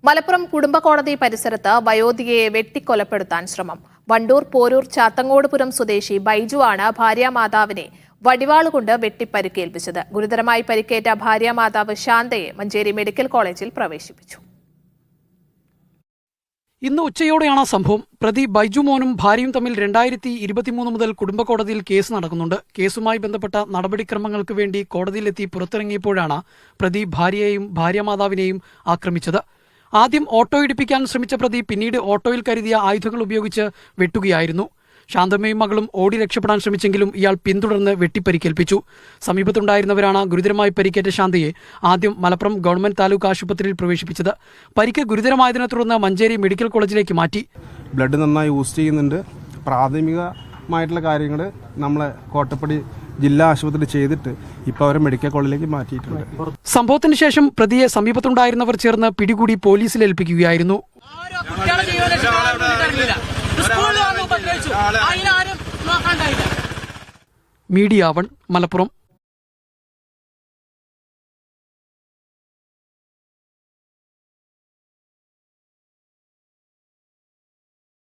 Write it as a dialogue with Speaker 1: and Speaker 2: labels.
Speaker 1: മലപ്പുറം കുടുംബ കോടതി പരിസരത്ത് വയോധികയെ വെട്ടിക്കൊലപ്പെടുത്താൻ ശ്രമം. വണ്ടൂർ പോരൂർ ചാത്തങ്ങോടുപുരം സ്വദേശി ബൈജുവാണ് ഭാര്യാമാതാവിനെ വടിവാളുകൊണ്ട് വെട്ടിപ്പരിക്കേൽപ്പിച്ചത്. ഗുരുതരമായി പരിക്കേറ്റ ഭാര്യാമാതാവ് ശാന്തയെ മഞ്ചേരി മെഡിക്കൽ കോളേജിൽ പ്രവേശിപ്പിച്ചു.
Speaker 2: ഇന്ന് ഉച്ചയോടെയാണ് സംഭവം. പ്രതി ബൈജു മോനും ഭാര്യയും തമ്മിൽ 2023 മുതൽ കുടുംബ കോടതിയിൽ കേസ് നടക്കുന്നുണ്ട്. കേസുമായി ബന്ധപ്പെട്ട നടപടിക്രമങ്ങൾക്ക് വേണ്ടി കോടതിയിലെത്തി പുറത്തിറങ്ങിയപ്പോഴാണ് പ്രതി ഭാര്യയെയും ഭാര്യാമാതാവിനെയും ആക്രമിച്ചത്. ആദ്യം ഓട്ടോ ഇടിപ്പിക്കാൻ ശ്രമിച്ച പ്രതി പിന്നീട് ഓട്ടോയിൽ കരുതിയ ആയുധങ്ങൾ ഉപയോഗിച്ച് വെട്ടുകയായിരുന്നു. ശാന്തമ്മയും മകളും ഓടി രക്ഷപ്പെടാൻ ശ്രമിച്ചെങ്കിലും ഇയാൾ പിന്തുടർന്ന് വെട്ടിപ്പരിക്കേൽപ്പിച്ചു. സമീപത്തുണ്ടായിരുന്നവരാണ് ഗുരുതരമായി പരിക്കേറ്റ ശാന്തയെ ആദ്യം മലപ്പുറം ഗവൺമെന്റ് താലൂക്ക് ആശുപത്രിയിൽ പ്രവേശിപ്പിച്ചത്. പരിക്ക് ഗുരുതരമായതിനെ തുടർന്ന് മഞ്ചേരി മെഡിക്കൽ കോളേജിലേക്ക് മാറ്റി.
Speaker 3: ബ്ലഡ് നന്നായി യൂസ് ചെയ്യുന്നുണ്ട്. പ്രാഥമികമായിട്ടുള്ള കാര്യങ്ങൾ നമ്മളെ കോട്ടപ്പടി ജില്ലാ ആശുപത്രി ചെയ്തിട്ട് ഇപ്പോൾ അവരെ മെഡിക്കൽ കോളേജിലേക്ക് മാറ്റിയിട്ടുണ്ട്.
Speaker 2: സംഭവത്തിന് ശേഷം പ്രതിയെ സമീപത്തുണ്ടായിരുന്നവർ ചേർന്ന് പിടികൂടി പോലീസിൽ ഏൽപ്പിക്കുകയായിരുന്നു. മീഡിയ 1 മലപ്പുറം.